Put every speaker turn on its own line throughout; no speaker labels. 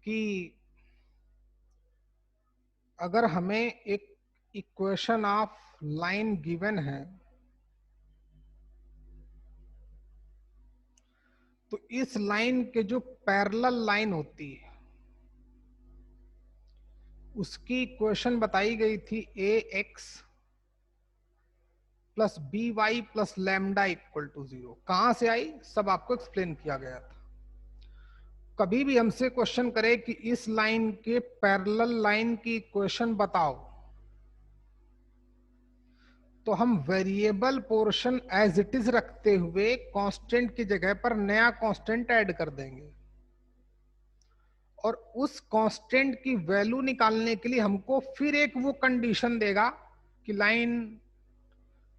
कि अगर हमें एक इक्वेशन ऑफ लाइन गिवन है तो इस लाइन के जो पैरेलल लाइन होती है उसकी इक्वेशन बताई गई थी a x plus B Y plus lambda equal to 0। कहां से आई, सब आपको एक्सप्लेन किया गया था। कभी भी हमसे क्वेश्चन करे कि इस लाइन के पैरेलल लाइन की इक्वेशन बताओ, तो हम variable portion as it is रखते हुए कांस्टेंट की जगह पर नया कांस्टेंट ऐड कर देंगे और उस कांस्टेंट की वैल्यू निकालने के लिए हमको फिर एक वो कंडीशन देगा कि लाइन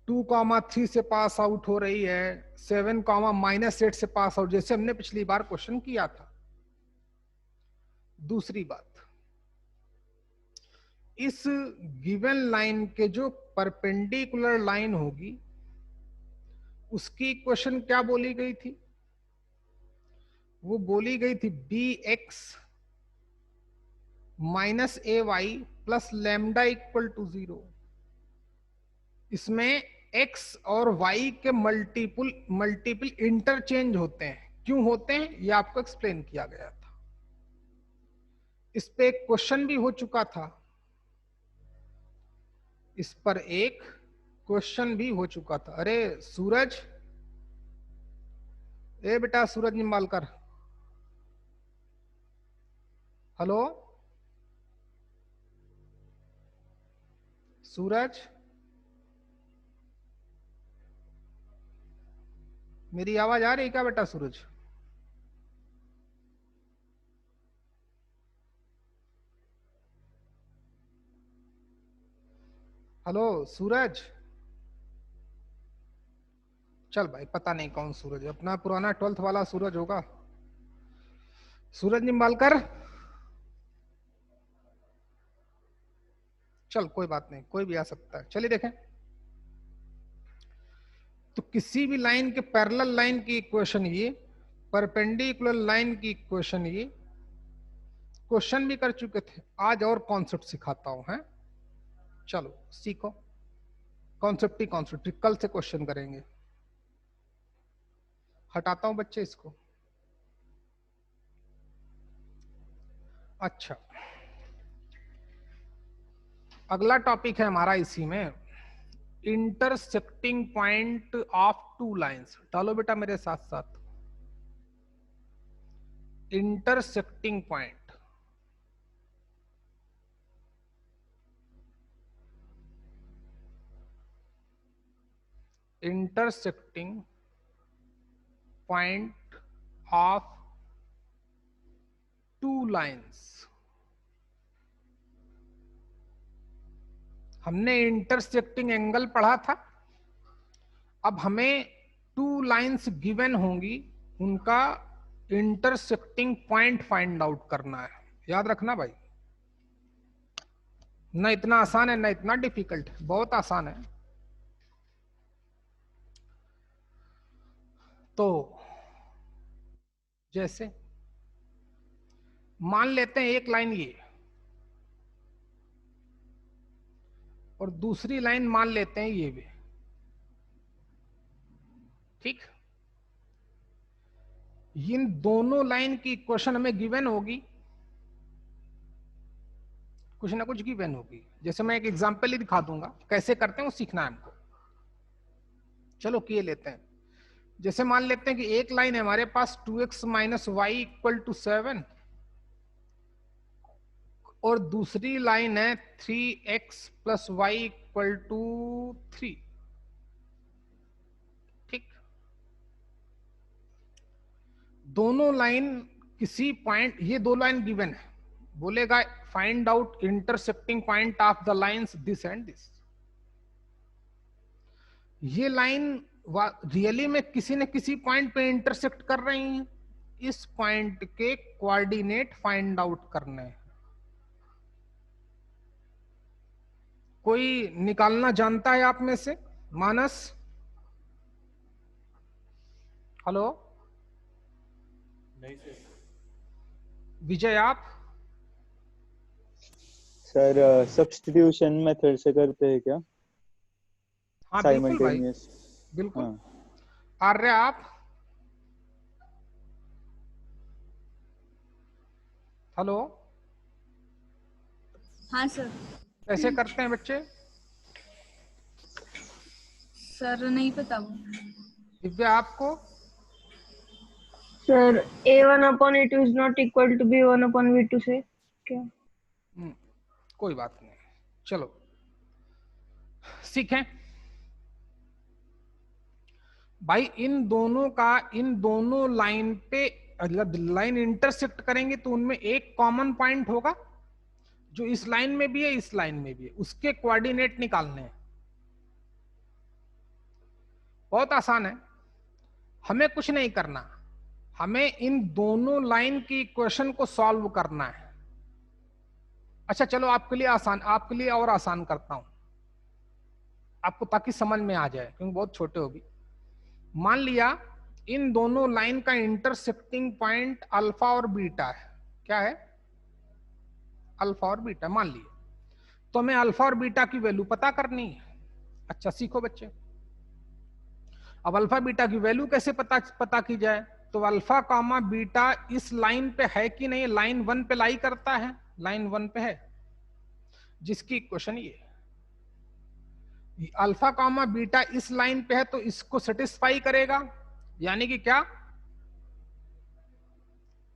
2,3 से पास आउट हो रही है, 7,-8 से पास आउट, जैसे हमने पिछली बार क्वेश्चन किया था। दूसरी बात, इस गिवन लाइन के जो परपेंडिकुलर लाइन होगी उसकी इक्वेशन क्या बोली गई थी? वो बोली गई थी B x minus A Y plus lambda equal to 0। इसमें x और y के मल्टीपल इंटरचेंज होते हैं। क्यों होते हैं ये आपको एक्सप्लेन किया गया था। इस पे एक क्वेश्चन भी हो चुका था, इस पर एक क्वेश्चन भी हो चुका था। अरे सूरज, ए बेटा सूरज निम्बालकर, हेलो सूरज, मेरी आवाज आ रही क्या बेटा सूरज? हेलो सूरज। चल भाई, पता नहीं कौन सूरज है, अपना पुराना 12th वाला सूरज होगा। सूरज निम्बालकर, चल कोई बात नहीं, कोई भी आ सकता है। चलिए देखें, तो किसी भी लाइन के पैरेलल लाइन की इक्वेशन ये, परपेंडिकुलर लाइन की इक्वेशन ये, क्वेश्चन भी कर चुके थे। आज और कॉन्सेप्ट सिखाता हूं है, चलो सीखो। कॉन्सेप्ट ही कॉन्सेप्ट, कल से क्वेश्चन करेंगे। हटाता हूं बच्चे इसको। अच्छा, अगला टॉपिक है हमारा इसी में, intersecting point of two lines. डालो बेटा मेरे साथ साथ, intersecting point. Intersecting point of two lines. हमने इंटरसेक्टिंग एंगल पढ़ा था। अब हमें टू लाइंस गिवन होंगी, उनका इंटरसेक्टिंग पॉइंट फाइंड आउट करना है। याद रखना भाई, ना इतना आसान है ना इतना डिफिकल्ट है, बहुत आसान है। तो जैसे मान लेते हैं एक लाइन ये और दूसरी लाइन मान लेते हैं ये भी, ठीक। इन दोनों लाइन की इक्वेशन हमें गिवन होगी, कुछ ना कुछ गिवन होगी। जैसे मैं एक एग्जांपल ही दिखा दूंगा, कैसे करते हैं वो सीखना है हमको। चलो किए लेते हैं। जैसे मान लेते हैं कि एक लाइन है हमारे पास 2x minus Y equal to 7 और दूसरी लाइन है 3x plus Y equal to 3, ठीक। दोनों लाइन किसी पॉइंट, ये दो लाइन गिवन है, बोलेगा find out intersecting point of the lines this and this. ये लाइन रियली में किसी न किसी पॉइंट पे इंटरसेक्ट कर रही हैं। इस पॉइंट के कोऑर्डिनेट फाइंड आउट करने हैं। कोई निकालना जानता है आप में से? मानस, हेलो।
नहीं सर।
विजय आप?
सर सब्स्टिट्यूशन मेथड से करते हैं क्या?
हाँ बिल्कुल भाई,
साइमल्टेनियस।
बिल्कुल।
हाँ
आर्य आप? हेलो,
हाँ सर।
कैसे करते हैं बच्चे?
सर नहीं पता वो।
दिव्या आपको?
Sir A1/A2 is not equal to B1/V2 से क्या?
कोई बात नहीं, चलो सीखें भाई। इन दोनों का, इन दोनों लाइन पे लाइन इंटरसेक्ट करेंगे तो उनमें एक कॉमन पॉइंट होगा जो इस लाइन में भी है, इस लाइन में भी है, उसके कोऑर्डिनेट निकालने हैं। बहुत आसान है, हमें कुछ नहीं करना, हमें इन दोनों लाइन की इक्वेशन को सॉल्व करना है। अच्छा चलो आपके लिए आसान, आपके लिए और आसान करता हूं आपको, ताकि समझ में आ जाए, क्योंकि बहुत छोटे हो भी। मान लिया इन दोनों लाइन का इंटरसेक्टिंग पॉइंट अल्फा और बीटा है। क्या है? अल्फा और बीटा मान लिए। तो हमें अल्फा और बीटा की वैल्यू पता करनी है। अच्छा सीखो बच्चे, अब अल्फा बीटा की वैल्यू कैसे पता की जाए? तो अल्फा कामा बीटा इस लाइन पे है कि नहीं? लाइन 1 पे लाई करता है, लाइन 1 पे है, जिसकी इक्वेशन ये अल्फा कामा बीटा इस लाइन पे है तो इसको सेटिस्फाई करेगा। यानी कि क्या,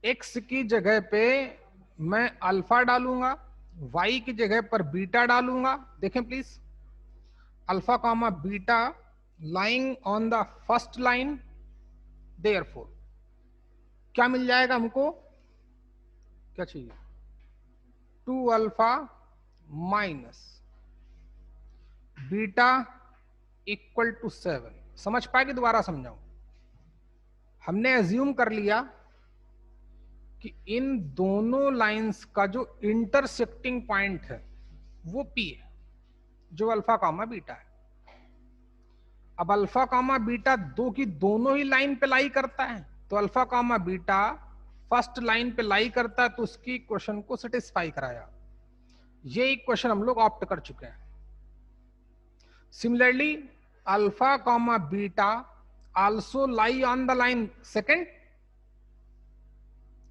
एक्स की जगह पे मैं अल्फा डालूंगा, वाई की जगह पर बीटा डालूंगा। देखें please, alpha comma beta lying on the first line, therefore क्या मिल जाएगा हमको? क्या चाहिए? 2 alpha minus beta equal to 7। समझ पाए कि दोबारा समझाऊं? हमने एज्यूम कर लिया कि इन दोनों लाइंस का जो इंटरसेक्टिंग पॉइंट है वो P है, जो अल्फा कामा बीटा है। अब अल्फा कामा बीटा दो की दोनों ही लाइन पे लाई करता है, तो alpha comma beta first line पे लाई करता है, तो उसकी इक्वेशन को सेटिस्फाई कराया। ये इक्वेशन हम लोग ऑप्ट कर चुके हैं। Similarly alpha comma beta also lie on the line second,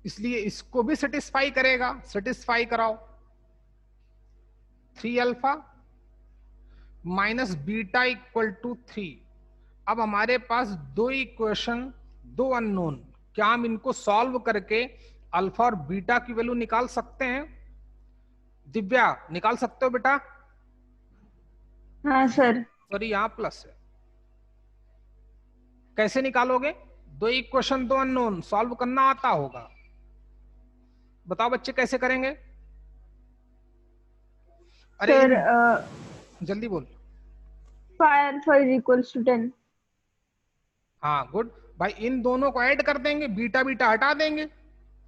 इसलिए इसको भी सेटिस्फाई करेगा। सेटिस्फाई कराओ, 3 alpha minus beta equal to 3। अब हमारे पास दो इक्वेशन, दो अननोन, क्या हम इनको सॉल्व करके अल्फा और बीटा की वैल्यू निकाल सकते हैं? दिव्या निकाल सकते हो बेटा?
हाँ सर।
सॉरी यहां प्लस है। कैसे निकालोगे? दो इक्वेशन, दो अननोन, सॉल्व करना आता होगा। बताओ बच्चे कैसे करेंगे? अरे
सर
जल्दी बोल।
5 alpha is equals to 10।
हाँ गुड भाई, इन दोनों को ऐड कर देंगे, बीटा बीटा हटा देंगे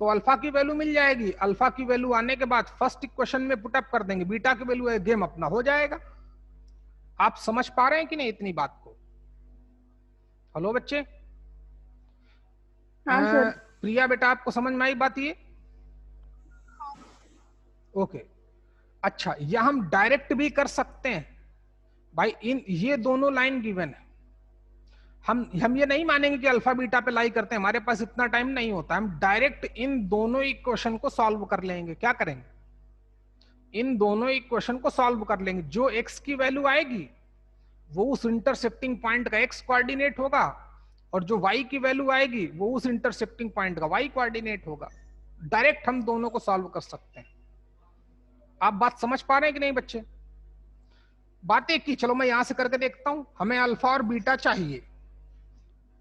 तो अल्फा की वैल्यू मिल जाएगी। अल्फा की वैल्यू आने के बाद फर्स्ट इक्वेशन में पुटअप कर देंगे, बीटा की वैल्यू है, गेम अपना हो जाएगा। आप समझ पा रहे हैं कि नहीं इतनी बात को? हेलो बच्चे।
हाँ सर।
प्रिया बेटा आपको समझ में आई बात ये? ओके। अच्छा, या हम डायरेक्ट भी कर सकते हैं भाई। इन ये दोनों लाइन गिवन है, हम ये नहीं मानेंगे कि अल्फा बीटा पे लाई करते हैं, हमारे पास इतना टाइम नहीं होता। हम डायरेक्ट इन दोनों इक्वेशन को सॉल्व कर लेंगे। क्या करेंगे? इन दोनों इक्वेशन को सॉल्व कर लेंगे। जो x की वैल्यू आएगी वो उस इंटरसेक्टिंग पॉइंट का x कोऑर्डिनेट होगा, और जो y की वैल्यू आएगी वो उस इंटरसेक्टिंग पॉइंट का y कोऑर्डिनेट होगा। डायरेक्ट हम दोनों को सॉल्व कर सकते हैं। आप बात समझ पा रहे हैं कि नहीं बच्चे? बातें की, चलो मैं यहां से करके देखता हूं। हमें अल्फा और बीटा चाहिए।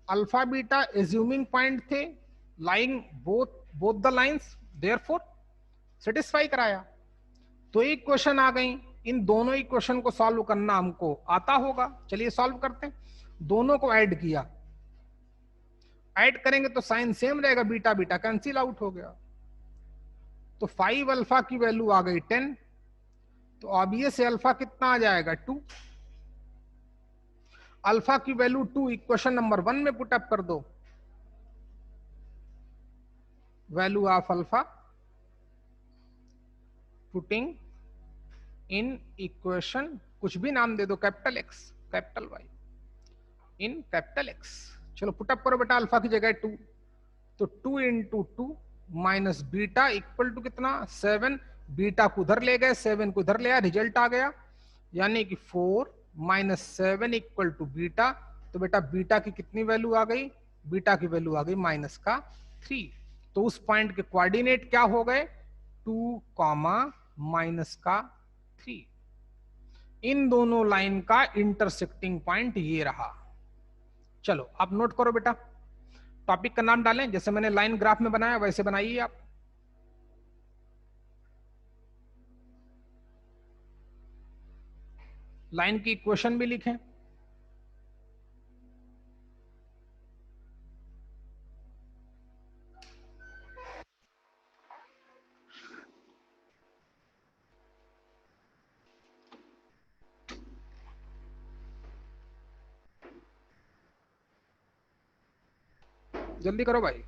अल्फा बीटा एज्यूमिंग पॉइंट थे, lying both the lines, therefore satisfy कराया। तो एक क्वेश्चन आ गई, इन दोनों इक्वेशन को सॉल्व करना हमको आता होगा। चलिए सॉल्व करते हैं। दोनों को ऐड किया, ऐड करेंगे तो साइन सेम रहेगा, बीटा बीटा कैंसिल आउट हो गया। तो 5 अल्फा की वैल्यू आ गई 10, तो ऑब्वियस से अल्फा कितना आ जाएगा? 2। अल्फा की वैल्यू 2 इक्वेशन नंबर 1 में पुटअप कर दो, value of alpha putting in equation, कुछ भी नाम दे दो, capital X capital Y in capital X. चलो पुटअप करो बेटा, अल्फा की जगह 2, तो 2 इंटू 2 माइनस बीटा इक्वल टू कितना 7, बीटा को उधर ले गए 7 को उधर ले आया, रिजल्ट आ गया, यानी कि 4 माइनस 7 इक्वल टू बीटा। तो बेटा बीटा की कितनी वैल्यू आ गई, बीटा की वैल्यू आ गई माइनस का 3। तो उस पॉइंट के कोऑर्डिनेट क्या हो गए 2 कॉमा माइनस का 3। इन दोनों लाइन का इंटरसेक्टिंग पॉइंट ये रहा। चलो आप नोट करो बेटा, टॉपिक का नाम डालें, जैसे मैंने लाइन ग्राफ में बनाया वैसे बनाइए आप। लाइन की इक्वेशन भी लिखें। जल्दी करो भाई।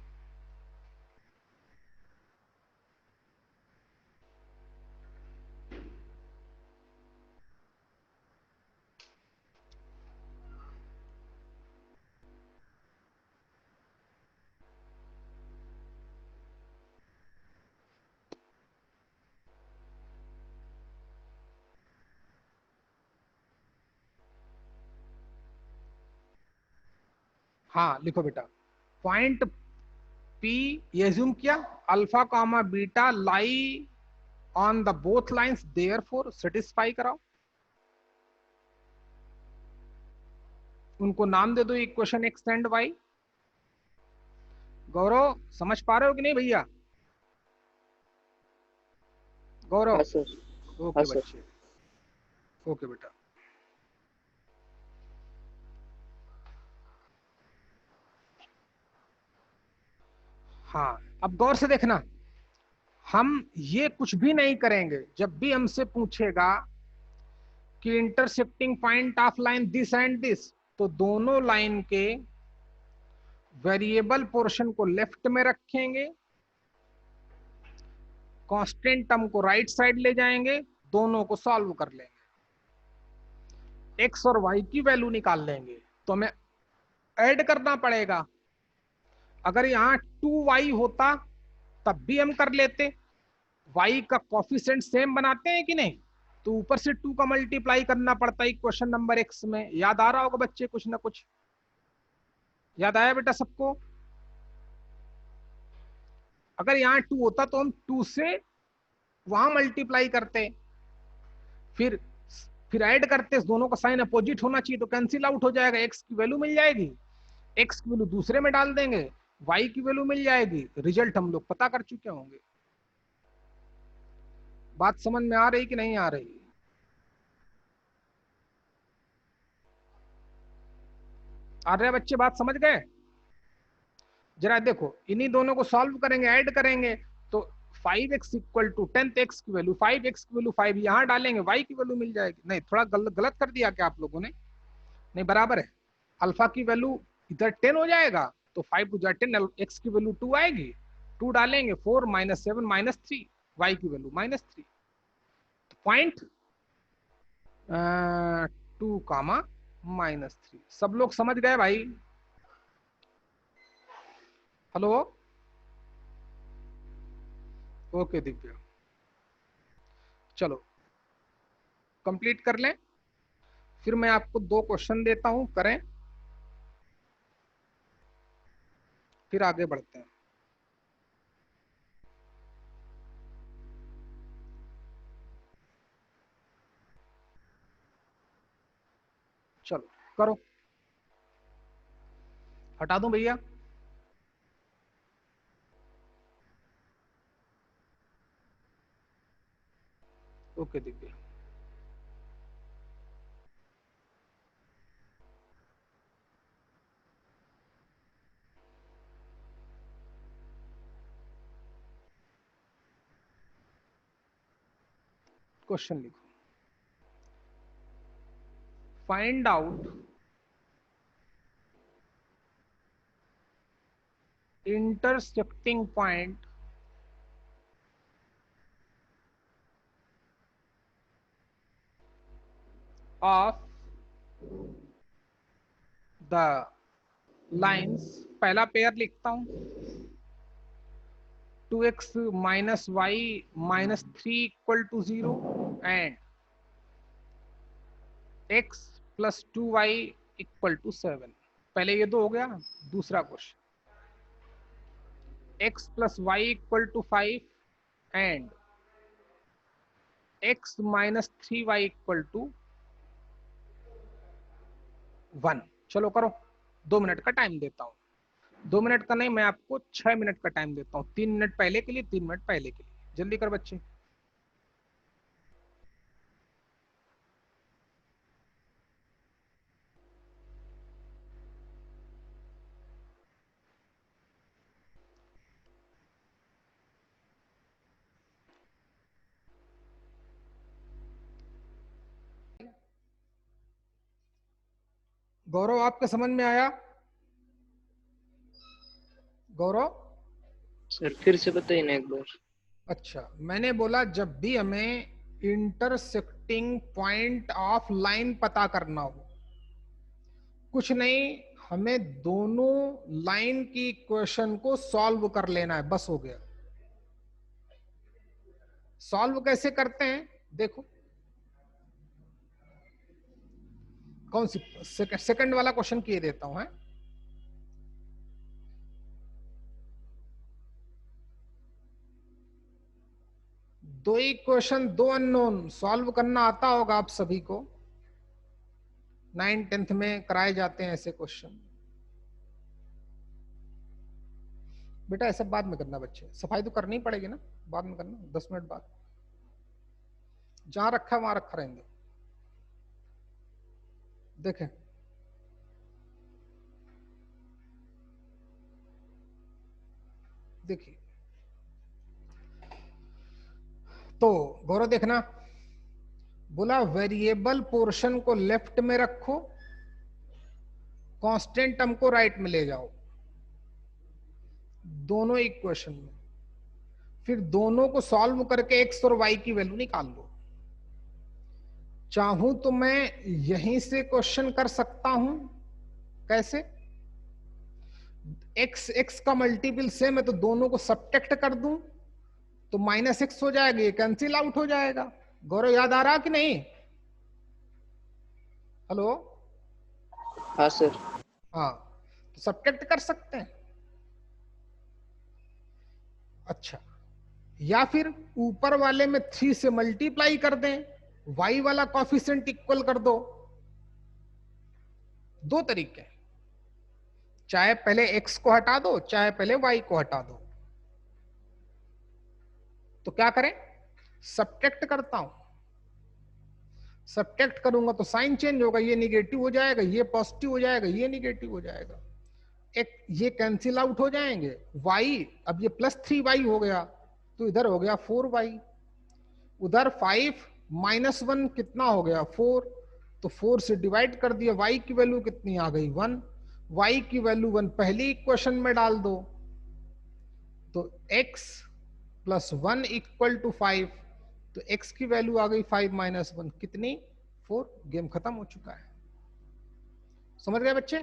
हाँ लिखो बेटा, पॉइंट पी ये जूम किया, alpha comma beta lie on the both lines, therefore satisfy कराओ, उनको नाम दे दो इक्वेशन एक्स एंड वाई। गौरव समझ पा रहे हो कि नहीं भैया? गौरव?
हाँ सर।
ओके
हाँ सर।
बच्चे, ओके बेटा। हाँ अब गौर से देखना, हम ये कुछ भी नहीं करेंगे, जब भी हमसे पूछेगा कि intersecting point of line this and this, तो दोनों लाइन के वेरिएबल पोर्शन को लेफ्ट में रखेंगे, कांस्टेंट टर्म को राइट साइड ले जाएंगे, दोनों को सॉल्व कर लेंगे, एक्स और वाई की वैल्यू निकाल लेंगे। तो हमें ऐड करना पड़ेगा, अगर यहां 2y होता तब भी हम कर लेते, y का कोफिशिएंट सेम बनाते हैं कि नहीं, तो ऊपर से 2 का मल्टीप्लाई करना पड़ता है क्वेश्चन नंबर x में। याद आ रहा होगा बच्चे कुछ ना कुछ? याद आया बेटा सबको? अगर यहाँ 2 होता तो हम 2 से वहां मल्टीप्लाई करते, फिर ऐड करते, दोनों का साइन अपोजिट होना चाहिए, तो कैंसिल आउट हो जाएगा, x की वैल्यू मिल जाएगी, x की वैल्यू दूसरे में डाल देंगे, y की वैल्यू मिल जाएगी, रिजल्ट हम लोग पता कर चुके होंगे। बात समझ में आ रही कि नहीं आ रही? आ रहे बच्चे, बात समझ गए? जरा देखो, इन्हीं दोनों को सॉल्व करेंगे, ऐड करेंगे, तो 5x इक्वल टू 10x की वैल्यू 5x की वैल्यू 5 यहां डालेंगे, y की वैल्यू मिल जाएगी। नहीं थोड़ा गलत कर दिया क्या आप लोगों ने? नहीं बराबर है, अल्फा की वैल्यू इधर 10 हो जाएगा, तो 5 टू 10, x की वैल्यू 2 आएगी, 2 डालेंगे 4 माइनस 7 माइनस 3, y की value minus 3। Point 2 comma minus 3। सब लोग समझ गए भाई? हेलो? ओके दिव्या, चलो कंप्लीट कर लें, फिर मैं आपको 2 क्वेश्चन देता हूं, करें, फिर आगे बढ़ते हैं। चलो करो, हटा दूं भैया? ओके दिव्या, क्वेश्चन लिखो, find out intersecting point of the lines, पहला पेयर लिखता हूं 2x minus Y minus 3 equal to 0 and x plus 2y equal to 7। पहले ये दो हो गया। दूसरा question x plus Y equal to 5 and x minus 3y equal to 1। चलो करो, 2 मिनट का टाइम देता हूं। 2 मिनट का नहीं, मैं आपको 6 मिनट का टाइम देता हूं। 3 मिनट पहले के लिए, 3 मिनट पहले के लिए। जल्दी कर बच्चे। गौरव, आपके समझ में आया? गौरव
सर फिर से बताइए ना एक बार।
अच्छा, मैंने बोला जब भी हमें इंटरसेक्टिंग पॉइंट ऑफ लाइन पता करना हो, कुछ नहीं, हमें दोनों लाइन की इक्वेशन को सॉल्व कर लेना है, बस हो गया। सॉल्व कैसे करते हैं देखो। कौन सी सेकंड वाला क्वेश्चन किए देता हूं, है? दो इक्वेशन, दो अननोन, सॉल्व करना आता होगा आप सभी को। 9th 10th में कराए जाते हैं ऐसे क्वेश्चन। बेटा ऐसा बाद में करना बच्चे, सफाई तो करनी पड़ेगी ना, बाद में करना 10 मिनट बाद। जहां रखा वहां रखा रहेंगे। देखें, देखिए तो गौरव देखना, बोला वेरिएबल पोर्शन को लेफ्ट में रखो, कांस्टेंट टर्म को राइट में ले जाओ, दोनों इक्वेशन में। फिर दोनों को सॉल्व करके x और y की वैल्यू निकाल लो। चाहूं तो मैं यहीं से क्वेश्चन कर सकता हूं। कैसे? x का मल्टीपल सेम है तो दोनों को सब्ट्रैक्ट कर दूं तो -x हो जाएगा, ये कैंसिल आउट हो जाएगा। गौरव याद आ रहा कि नहीं? हेलो?
हाँ सर।
हाँ, तो सब्ट्रैक्ट कर सकते हैं। अच्छा, या फिर ऊपर वाले में 3 से मल्टीप्लाई कर दें, y वाला कॉफिशिएंट इक्वल कर दो। दो तरीके, चाहे पहले x को हटा दो, चाहे पहले y को हटा दो। तो क्या करें? सब्ट्रैक्ट करता हूं। सब्ट्रैक्ट करूंगा तो साइन चेंज होगा, ये निगेटिव हो जाएगा, ये पॉजिटिव हो जाएगा, ये निगेटिव हो जाएगा। एक ये कैंसिल आउट हो जाएंगे। y, अब ये +3y हो गया तो इधर हो गया 4y। उधर 5 -1 कितना हो गया? 4। तो 4 से डिवाइड कर दिया, y की वैल्यू कितनी आ गई? 1। y की वैल्यू 1 पहली इक्वेशन में डाल दो, तो x + 1 = 5। तो x की वैल्यू आ गई 5 - 1 कितनी? 4। गेम खत्म हो चुका है। समझ गए बच्चे?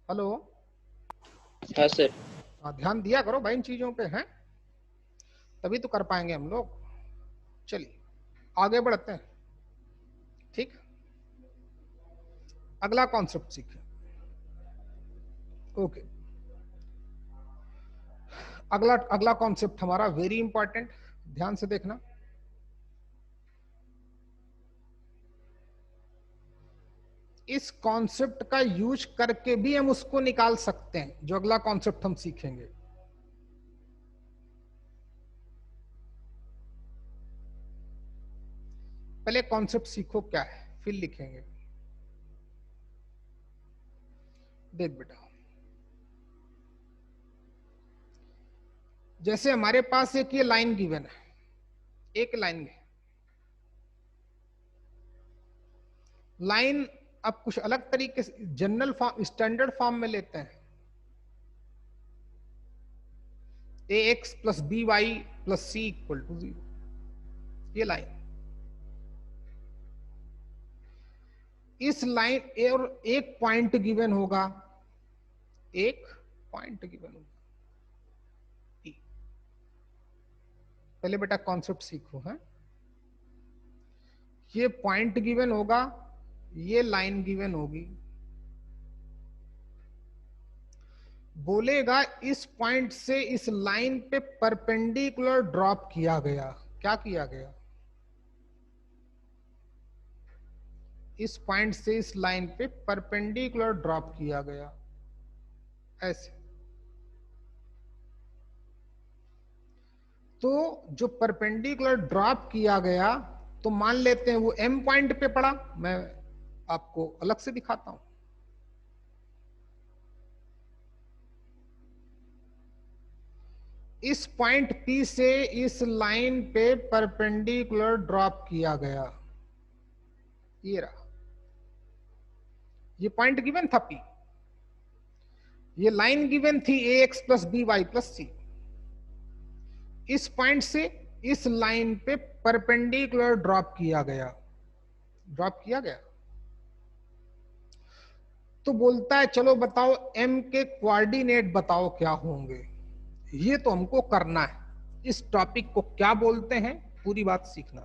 हेलो?
हाँ सर।
ध्यान दिया करो भाई इन चीजों पे, हैं? तभी तो कर पाएंगे हम लोग। चलिए आगे बढ़ते हैं। ठीक, अगला कॉन्सेप्ट सीखें। ओके, अगला कॉन्सेप्ट हमारा वेरी इंपॉर्टेंट, ध्यान से देखना। इस कॉन्सेप्ट का यूज करके भी हम उसको निकाल सकते हैं, जो अगला कॉन्सेप्ट हम सीखेंगे। पहले कॉन्सेप्ट सीखो क्या है, फिर लिखेंगे। देख बेटा, जैसे हमारे पास एक ये लाइन गिवन है, एक लाइन है। लाइन अब कुछ अलग तरीके से जनरल फॉर्म, स्टैंडर्ड फॉर्म में लेते हैं। ax + by + c = 0, ये लाइन। इस लाइन और एक पॉइंट गिवन होगा, एक पॉइंट गिवन होगा। पहले बेटा कॉन्सेप्ट सीखो है। ये पॉइंट गिवन होगा, ये लाइन गिवन होगी। बोलेगा इस पॉइंट से इस लाइन पे परपेंडिकुलर ड्रॉप किया गया। क्या किया गया? इस पॉइंट से इस लाइन पे परपेंडिकुलर ड्रॉप किया गया, ऐसे। तो जो परपेंडिकुलर ड्रॉप किया गया, तो मान लेते हैं वो एम पॉइंट पे पड़ा। मैं आपको अलग से दिखाता हूं। इस पॉइंट P से इस लाइन पे परपेंडिकुलर ड्रॉप किया गया, ये रहा। ये पॉइंट गिवन था P, ये लाइन गिवन थी ax plus B Y plus c. इस पॉइंट से इस लाइन पे परपेंडिकुलर ड्रॉप किया गया, ड्रॉप किया गया। तो बोलता है चलो बताओ m के कोऑर्डिनेट बताओ क्या होंगे। ये तो हमको करना है। इस टॉपिक को क्या बोलते हैं, पूरी बात सीखना।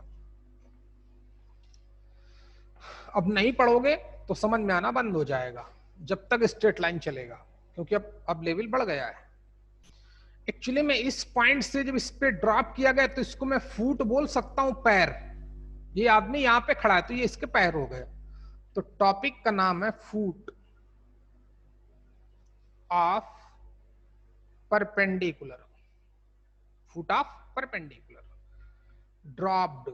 अब नहीं पढ़ोगे तो समझ में आना बंद हो जाएगा जब तक स्ट्रेट लाइन चलेगा, क्योंकि अब लेवल बढ़ गया है। एक्चुअली में इस पॉइंट से जब इस पे ड्रॉप किया गया तो इसको मैं फुट बोल सकता हूं, पैर। ये आदमी यहां पे खड़ा है तो ये इसके पैर हो गए। तो टॉपिक का नाम है foot of perpendicular, foot of perpendicular. Dropped,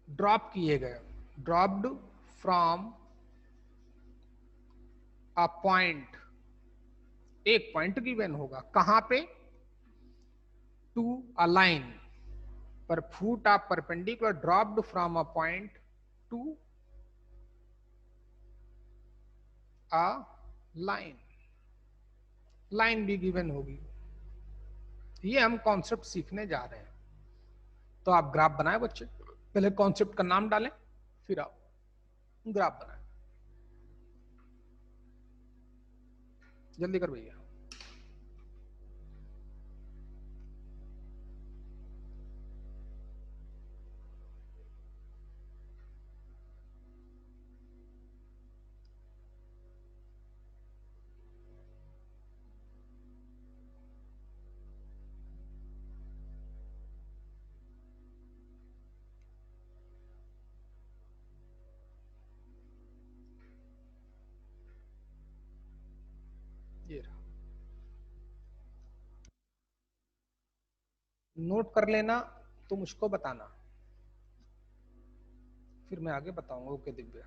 drop किए गए, ड्रॉप्ड फ्रॉम अ पॉइंट। एक पॉइंट गिवन होगा, कहां पे? To a line. पर foot of perpendicular dropped from a point to a line. Line भी गिवन होगी। ये हम कॉन्सेप्ट सीखने जा रहे हैं। तो आप ग्राफ बनाए बच्चे, पहले कॉन्सेप्ट का नाम डालें, फिर आप ग्राफ बनाएं। जल्दी कर भैया। ये रहा। नोट कर लेना तो मुझको बताना, फिर मैं आगे बताऊंगा। ओके दिव्या,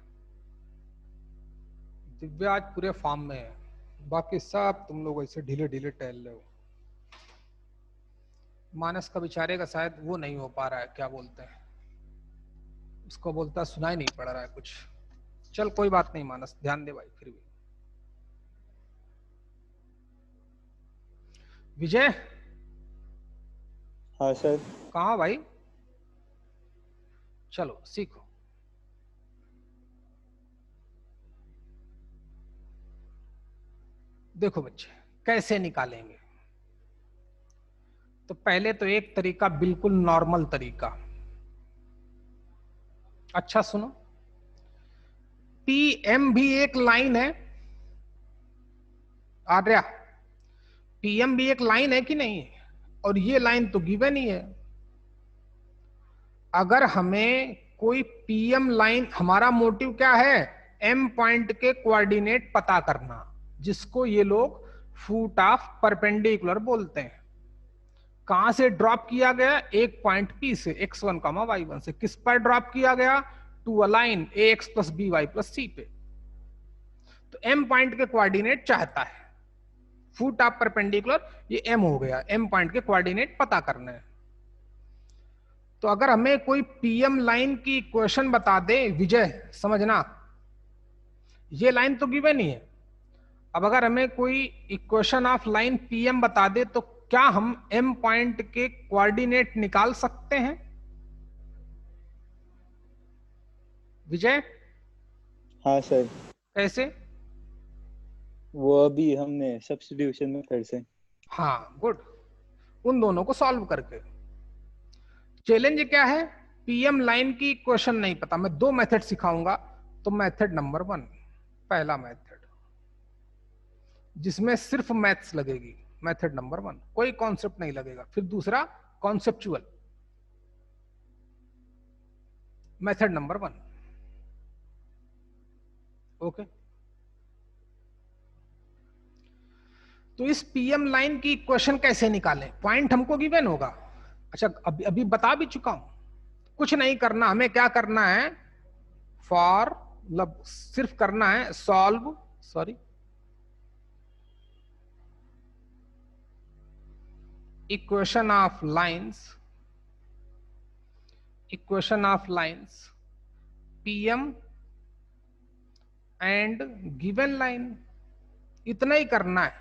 दिव्या आज पूरे फॉर्म में है, बाकी सब तुम लोग ऐसे ढीले ढीले टहल रहे हो। मानस का बेचारे का शायद वो नहीं हो पा रहा है, क्या बोलते हैं उसको, बोलता सुनाई नहीं पड़ रहा है कुछ। चल कोई बात नहीं मानस, ध्यान दे भाई। फिर भी विजय।
हाँ सर।
कहाँ भाई? चलो सीखो। देखो बच्चे कैसे निकालेंगे। तो पहले तो एक तरीका बिल्कुल नॉर्मल तरीका। अच्छा सुनो, पीएम भी एक लाइन है आर्या, पीएम भी एक लाइन है कि नहीं? और ये लाइन तो गिवन ही है। अगर हमें कोई पीएम लाइन, हमारा मोटिव क्या है? एम पॉइंट के कोऑर्डिनेट पता करना, जिसको ये लोग फुट ऑफ परपेंडिकुलर बोलते हैं। कहां से ड्रॉप किया गया? एक पॉइंट P से, x1, y1 से। किस पर ड्रॉप किया गया? To a line ax plus B Y plus c पे। तो m पॉइंट के कोऑर्डिनेट चाहता है, फुट ऑफ परपेंडिकुलर, ये m हो गया। m पॉइंट के कोऑर्डिनेट पता करना है। तो अगर हमें कोई पीएम लाइन की इक्वेशन बता दे, विजय समझना, ये लाइन तो गिवन ही है। अब अगर हमें कोई इक्वेशन ऑफ लाइन पीएम बता दे तो क्या हम एम पॉइंट के कोऑर्डिनेट निकाल सकते हैं? विजय
हाँ सर,
कैसे?
वो अभी हमने सब्स्टिट्यूशन मेथड से।
हाँ गुड, उन दोनों को सॉल्व करके। चैलेंज क्या है? पीएम लाइन की इक्वेशन नहीं पता, मैं दो मेथड सिखाऊंगा। तो मेथड नंबर 1, पहला मेथड जिसमें सिर्फ मैथ्स लगेगी, मेथड नंबर 1, कोई कॉन्सेप्ट नहीं लगेगा। फिर दूसरा कॉन्सेप्चुअल, मेथड नंबर 1। ओके, तो इस पीएम लाइन की इक्वेशन कैसे निकालें? पॉइंट हमको गिवन होगा। अच्छा, अभी अभी बता भी चुका हूं, कुछ नहीं करना, हमें क्या करना है, फॉर, मतलब सिर्फ करना है solve, sorry, equation of lines, equation of lines PM and given line, इतना ही करना है।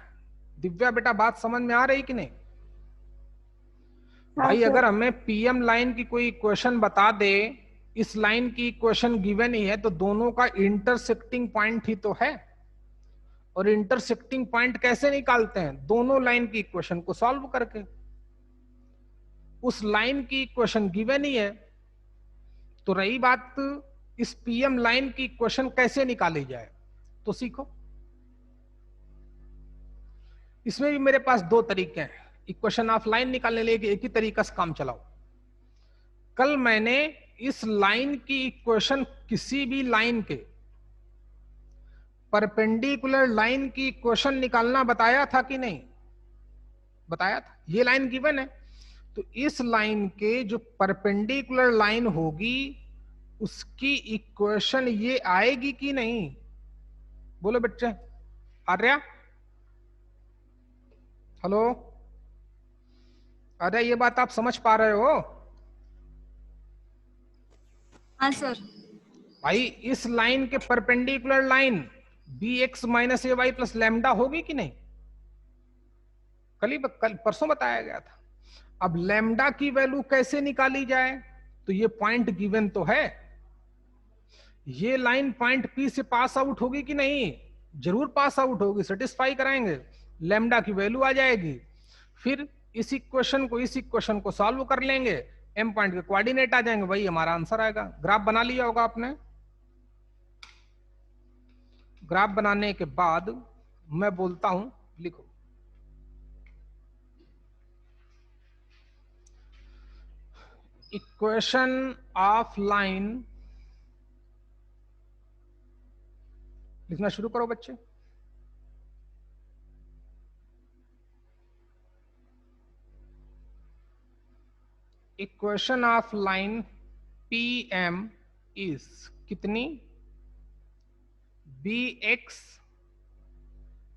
दिव्या बेटा बात समझ में आ रही कि नहीं?
हाँ
भाई
सर।
अगर हमें पीएम लाइन की कोई इक्वेशन बता दे, इस लाइन की इक्वेशन गिवन ही है, तो दोनों का इंटरसेक्टिंग पॉइंट ही तो है। और इंटरसेक्टिंग पॉइंट कैसे निकालते हैं? दोनों लाइन की इक्वेशन को सॉल्व करके। उस लाइन की इक्वेशन गिवन ही है, तो रही बात इस पीएम लाइन की इक्वेशन कैसे निकाली जाए, तो सीखो। इसमें भी मेरे पास दो तरीके हैं इक्वेशन ऑफ लाइन निकालने के लिए, एक ही तरीका से काम चलाओ। कल मैंने इस लाइन की इक्वेशन किसी भी लाइन के परपेंडिकुलर लाइन की इक्वेशन निकालना बताया था कि नहीं? बताया था। ये लाइन गिवन है, तो इस लाइन के जो परपेंडिकुलर लाइन होगी उसकी इक्वेशन ये आएगी कि नहीं? बोलो बच्चे। आर्या, हेलो आर्या, ये बात आप समझ पा रहे हो?
हाँ सर।
भाई इस लाइन के perpendicular line b x minus ए वाई प्लस लैम्डा होगी कि नहीं? कल परसों बताया गया था। अब लैम्डा की वैल्यू कैसे निकाली जाए? तो ये पॉइंट गिवन तो है, ये लाइन पॉइंट पी से पास आउट होगी कि नहीं? जरूर पास आउट होगी, सेटिस्फाई कराएंगे, लैम्डा की वैल्यू आ जाएगी। फिर इस इक्वेशन को सॉल्व कर लेंगे, एम पॉइंट के कोऑर्डिनेट आ जाएंगे, वही हमारा आंसर आएगा। ग्राफ बना लिया होगा आपने। ग्राफ बनाने के बाद मैं बोलता हूं, लिखो। इक्वेशन ऑफ लाइन, लिखना शुरू करो बच्चे। Equation of line P M is कितनी? B x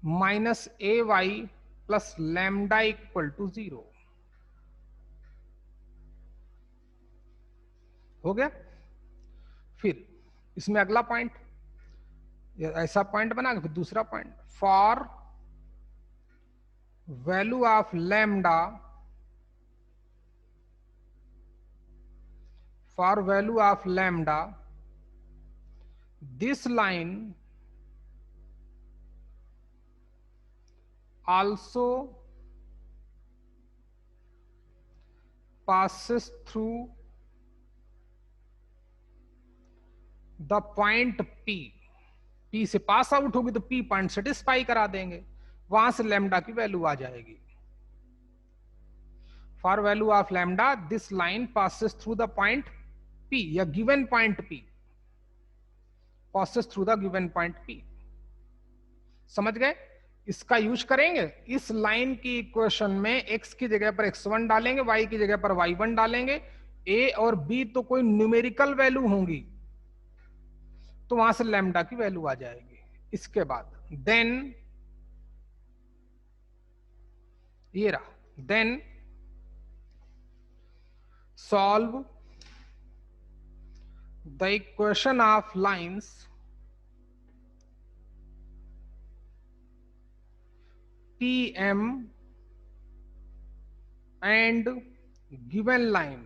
minus A Y plus lambda equal to 0। हो गया। फिर इसमें अगला पॉइंट, ऐसा पॉइंट बना के फिर दूसरा point, for value of lambda, for value of lambda this line also passes through the point P। P से पास आउट होगी तो P पॉइंट सेटिस्फाई करा देंगे, वहां से लैम्डा की वैल्यू आ जाएगी। For value of lambda this line passes through the point P या given point P, passes through the given point P। समझ गए? इसका यूज करेंगे इस लाइन की इक्वेशन में, x की जगह पर x1 डालेंगे, y की जगह पर y1 डालेंगे। a और b तो कोई न्यूमेरिकल वैल्यू होंगी, तो वहां से लैम्डा की वैल्यू आ जाएगी। इसके बाद देन ये रहा, then solve the equation of lines PM and given line,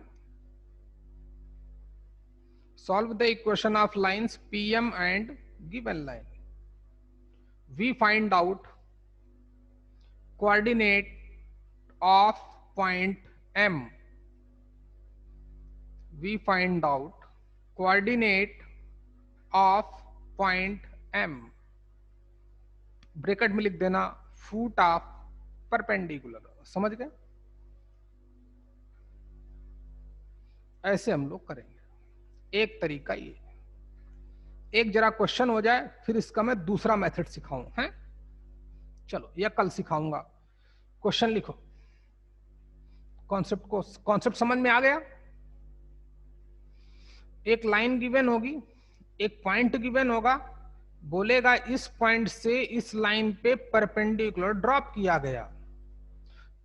solve the equation of lines PM and given line. We find out coordinate of point M. We find out coordinate of point M. Bracket में लिख देना foot of perpendicular. समझ गए? ऐसे हम लोग करेंगे। एक तरीका ये, एक जरा क्वेश्चन हो जाए फिर इसका मैं दूसरा मेथड सिखाऊं हैं। चलो या कल सिखाऊंगा। क्वेश्चन लिखो, कॉन्सेप्ट समझ में आ गया? एक लाइन गिवन होगी, एक पॉइंट गिवन होगा, बोलेगा इस पॉइंट से इस लाइन पे परपेंडिकुलर ड्रॉप किया गया,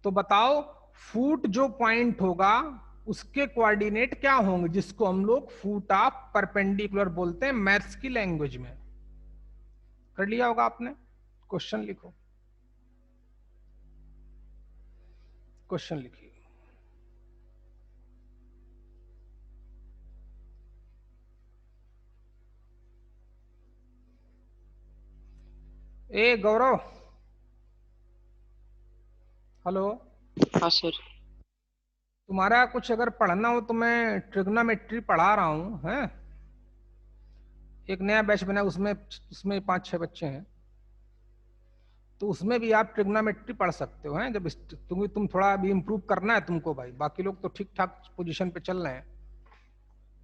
तो बताओ फुट जो पॉइंट होगा उसके कोऑर्डिनेट क्या होंगे, जिसको हम लोग फुट ऑफ परपेंडिकुलर बोलते हैं मैथ्स की लैंग्वेज में। कर लिया होगा आपने? क्वेश्चन लिखो, क्वेश्चन लिखिए। ए गौरव, हेलो।
हाँ सर।
तुम्हारा कुछ अगर पढ़ना हो तो मैं ट्रिग्नोमेट्री पढ़ा रहा हूँ, हैं? एक नया बैच बना, उसमें 5-6 बच्चे हैं, तो उसमें भी आप ट्रिग्नोमेट्री पढ़ सकते हो, हैं? जब तुम थोड़ा अभी इम्प्रूव करना है तुमको भाई, बाकी लोग तो ठीक ठाक पोजीशन पे चल रहे हैं,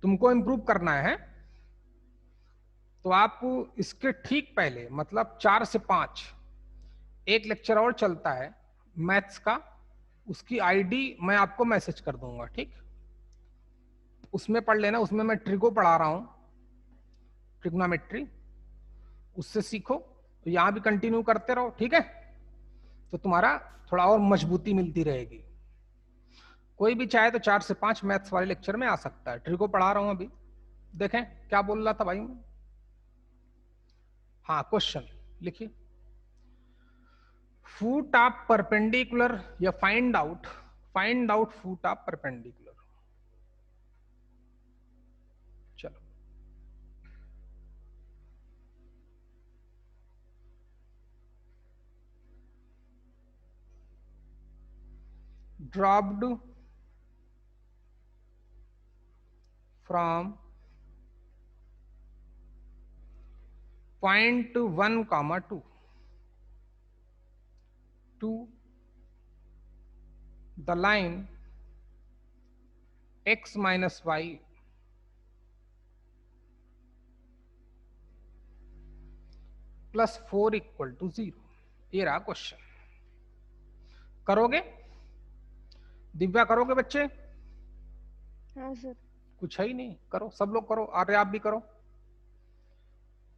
तुमको इम्प्रूव करना है। तो आप इसके ठीक पहले मतलब 4 से 5 एक लेक्चर और चलता है मैथ्स का, उसकी आईडी मैं आपको मैसेज कर दूंगा, ठीक? उसमें पढ़ लेना, उसमें मैं ट्रिगो पढ़ा रहा हूं, ट्रिग्नोमेट्री, उससे सीखो। तो यहां भी कंटिन्यू करते रहो, ठीक है? तो तुम्हारा थोड़ा और मजबूती मिलती रहेगी। कोई भी चाहे तो 4 से 5 मैथ्स वाले लेक्चर में आ सकता है। ट्रिगो पढ़ा रहा हूं अभी, देखें क्या बोल रहा था भाई। हाँ, क्वेश्चन लिखिए। फुट ऑफ परपेंडिकुलर या find out foot of perpendicular. चलो, dropped from point 1, 2 to the line x minus y plus 4 equal to 0। ये रहा क्वेश्चन। करोगे? दिव्या करोगे बच्चे?
हाँ सर।
कुछ है ही नहीं, करो, सब लोग करो, अरे आप भी करो।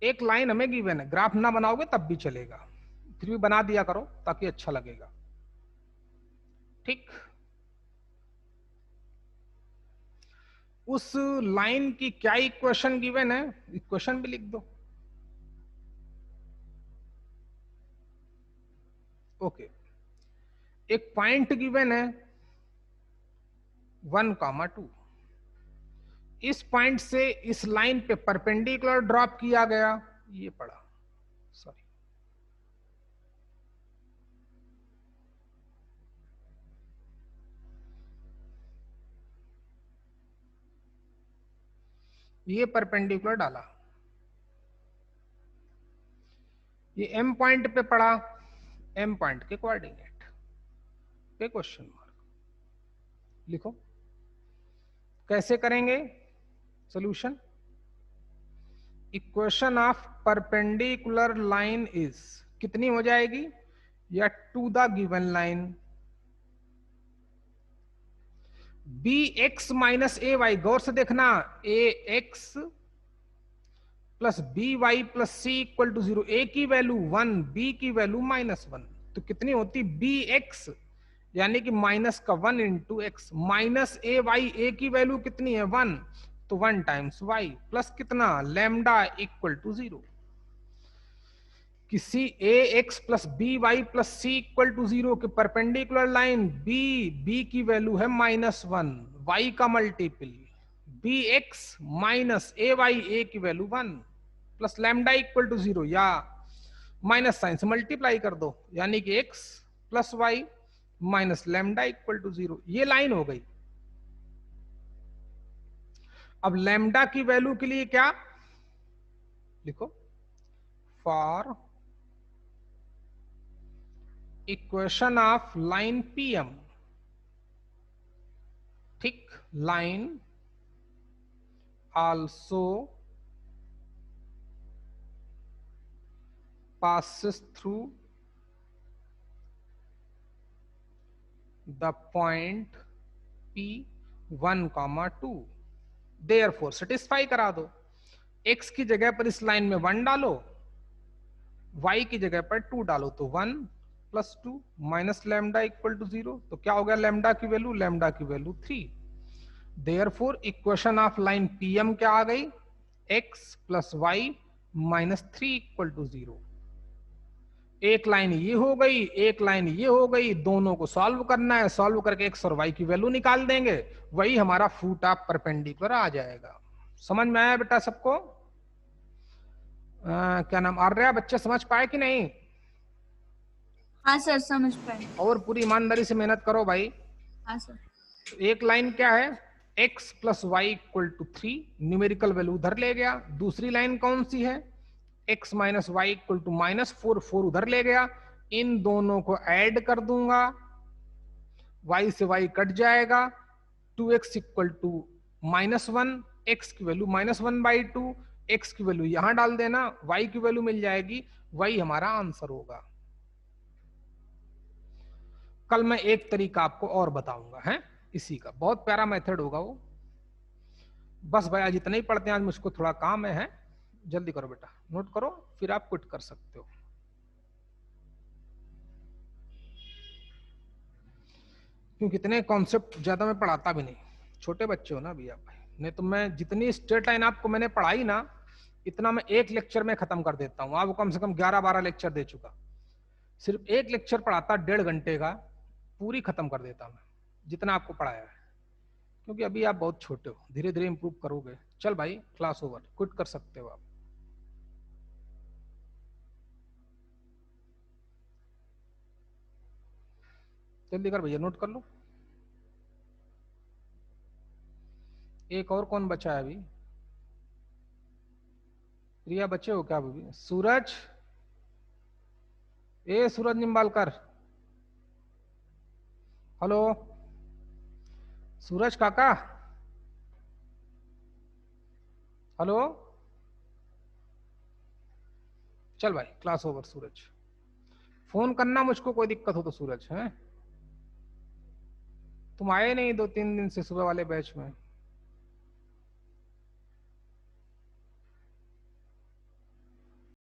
एक लाइन हमें गिवन है, ग्राफ ना बनाओगे तब भी चलेगा, फिर भी बना दिया करो ताकि अच्छा लगेगा, ठीक? उस लाइन की क्या इक्वेशन गिवन है, इक्वेशन भी लिख दो। ओके, एक पॉइंट गिवन है 1, 2, इस पॉइंट से इस लाइन पे परपेंडिकुलर ड्रॉप किया गया, ये पढ़ा, सॉरी, ये परपेंडिकुलर डाला, ये एम पॉइंट पे पड़ा, एम पॉइंट के कोऑर्डिनेट पे क्वेश्चन मार्क लिखो। कैसे करेंगे solution? Equation of perpendicular line is कितनी हो जाएगी, या to the given line bx minus A y, गौर से देखना, ax plus B Y plus C equal to 0। A की वैल्यू 1, बी की वैल्यू -1, तो कितनी होती bx, यानी कि माइनस का 1 into X, minus A Y, A की वैल्यू कितनी है 1, तो 1 टाइम्स y प्लस कितना लैम्डा इक्वल टू 0। किसी ax plus B Y plus C equal to 0 के परपेंडिकुलर लाइन b की वैल्यू है -1, y का multiple B x minus A Y, A की value 1 plus lambda equal to 0, या minus sign से multiply कर दो, यानी कि X plus Y minus lambda equal to 0। ये लाइन हो गई। अब लैम्डा की वैल्यू के लिए क्या लिखो, for equation of line PM, ठीक, line also passes through the point P1, 2, therefore satisfy करा दो। x की जगह पर इस लाइन में 1 डालो, y की जगह पर 2 डालो, तो 1 plus 2 minus lambda equal to 0। तो क्या हो गया लैम्डा की वैल्यू? लैम्डा की value 3। Therefore equation of line PM क्या आ गई? x plus Y minus 3 equal to 0। एक लाइन ये हो गई, एक लाइन ये हो गई, दोनों को सॉल्व करना है, सॉल्व करके x और y की वैल्यू निकाल देंगे, वही हमारा फुट ऑफ परपेंडिकुलर आ जाएगा। समझ में आया बेटा सबको? क्या नाम आर्या, बच्चे समझ पाए कि नहीं?
हाँ सर समझ पाए।
और पूरी ईमानदारी से मेहनत करो भाई।
हाँ सर।
एक लाइन क्या है? x plus Y equal to 3, numerical value उधर ले गया। दूसरी लाइन कौन सी है? x minus Y equal to minus 4, 4 उधर ले गया। इन दोनों को ऐड कर दूंगा, y से y कट जाएगा, 2x equal to minus 1, x की वैल्यू माइनस 1/2, x की वैल्यू यहां डाल देना, y की वैल्यू मिल जाएगी, वही हमारा आंसर होगा। कल मैं एक तरीका आपको और बताऊंगा, है इसी का, बहुत प्यारा मेथड होगा वो। बस भाई आज इतना ही पढ़ते हैं, आज मुझको थोड़ा काम है, जल्दी करो बेटा, नोट करो, फिर आप क्विट कर सकते हो। क्योंकि इतने कॉन्सेप्ट ज्यादा मैं पढ़ाता भी नहीं, छोटे बच्चे हो ना भैया भाई, नहीं तो मैं जितनी स्ट्रेट लाइन आपको मैंने पढ़ाई ना, इतना मैं एक लेक्चर में खत्म कर देता हूँ। आपको कम से कम 11-12 लेक्चर दे चुका, सिर्फ एक लेक्चर पढ़ाता 1.5 घंटे का, पूरी खत्म कर देता मैं जितना आपको पढ़ाया है। क्योंकि अभी आप बहुत छोटे हो, धीरे धीरे इंप्रूव करोगे। चल भाई क्लास ओवर, क्विट कर सकते हो आप। जल्दी कर भैया, नोट कर लो। एक और कौन बचा है अभी? प्रिया बचे हो क्या अभी? सूरज, ए सूरज निम्बालकर, हेलो सूरज काका, हेलो। चल भाई क्लास ओवर सूरज, फोन करना मुझको कोई दिक्कत हो तो सूरज, है तुम आए नहीं 2-3 दिन से सुबह वाले बैच में।